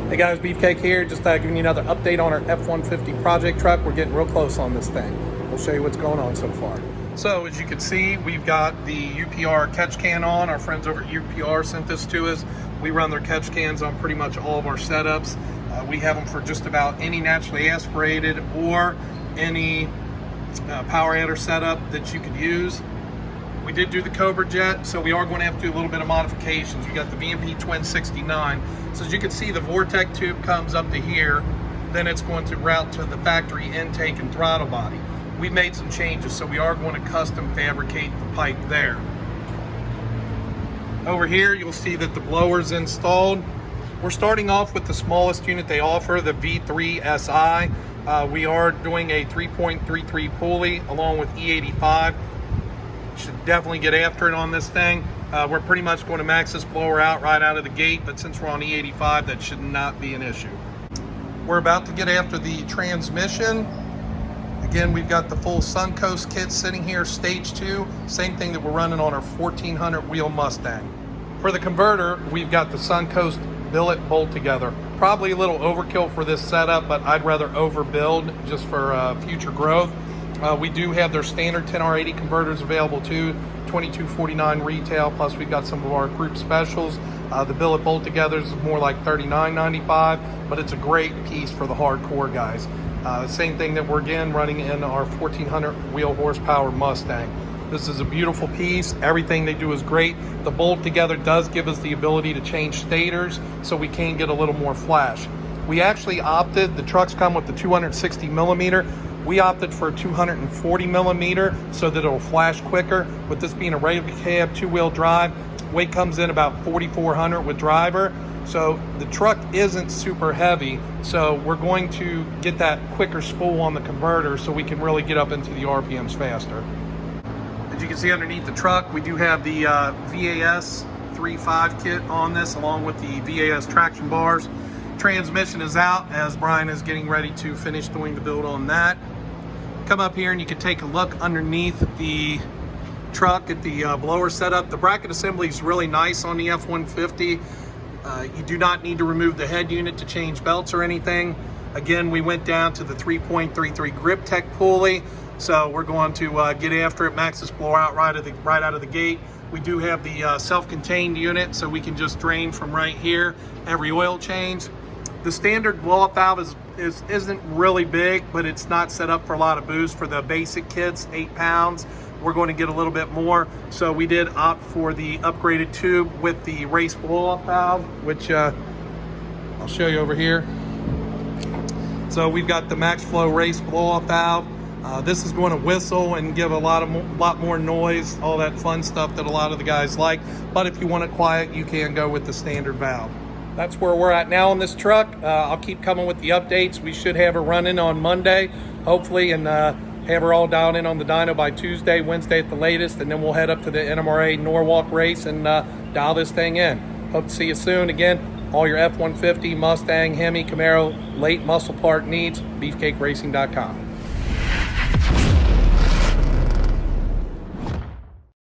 Hey guys, Beefcake here, just giving you another update on our F-150 project truck. We're getting real close on this thing. We'll show you what's going on so far. So as you can see, we've got the UPR catch can on. Our friends over at UPR sent this to us. We run their catch cans on pretty much all of our setups. We have them for just about any naturally aspirated or any power adder setup that you could use. We did do the Cobra jet, so we are going to have to do a little bit of modifications. We got the VMP Twin 69. So as you can see, the Vortech tube comes up to here, then it's going to route to the factory intake and throttle body. We made some changes, so we are going to custom fabricate the pipe there. Over here, you'll see that the blower's installed. We're starting off with the smallest unit they offer, the V3 SI. We are doing a 3.33 pulley along with E85. Should definitely get after it on this thing. We're pretty much going to max this blower out right out of the gate, but since we're on E85, that should not be an issue. We're about to get after the transmission. Again, we've got the full Suncoast kit sitting here, stage 2, same thing that we're running on our 1400 wheel Mustang. For the converter, we've got the Suncoast billet bolt together. Probably a little overkill for this setup, but I'd rather overbuild just for future growth. We do have their standard 10R80 converters available too, $22.49 retail, plus we've got some of our group specials. The billet bolt together is more like $39.95, but it's a great piece for the hardcore guys. Same thing that we're again running in our 1400 wheel horsepower Mustang. This is a beautiful piece. Everything they do is great. The bolt together does give us the ability to change stators, so we can get a little more flash. We actually opted, the trucks come with the 260 millimeter. We opted for a 240 millimeter so that it'll flash quicker. With this being a regular cab, two-wheel drive, weight comes in about 4,400 with driver. So the truck isn't super heavy. So we're going to get that quicker spool on the converter so we can really get up into the RPMs faster. As you can see underneath the truck, we do have the VAS 3.5 kit on this, along with the VAS traction bars. Transmission is out as Brian is getting ready to finish doing the build on that. Come up here and you can take a look underneath the truck at the blower setup. The bracket assembly is really nice on the F-150. You do not need to remove the head unit to change belts or anything. Again, we went down to the 3.33 grip tech pulley, so we're going to get after it, max this blower out right out of the gate. We do have the self-contained unit, so we can just drain from right here every oil change. The standard blow-up valve isn't really big, but it's not set up for a lot of boost. For the basic kits, 8 pounds, we're going to get a little bit more. So we did opt for the upgraded tube with the race blow-up valve, which I'll show you over here. So we've got the max flow race blow-up valve. This is going to whistle and give a lot more noise, all that fun stuff that a lot of the guys like. But if you want it quiet, you can go with the standard valve. That's where we're at now on this truck. I'll keep coming with the updates. We should have her running on Monday, hopefully, and have her all dialed in on the dyno by Tuesday, Wednesday at the latest, and then we'll head up to the NMRA Norwalk race and dial this thing in. Hope to see you soon. Again, all your F-150, Mustang, Hemi, Camaro, late muscle part needs, beefcakeracing.com.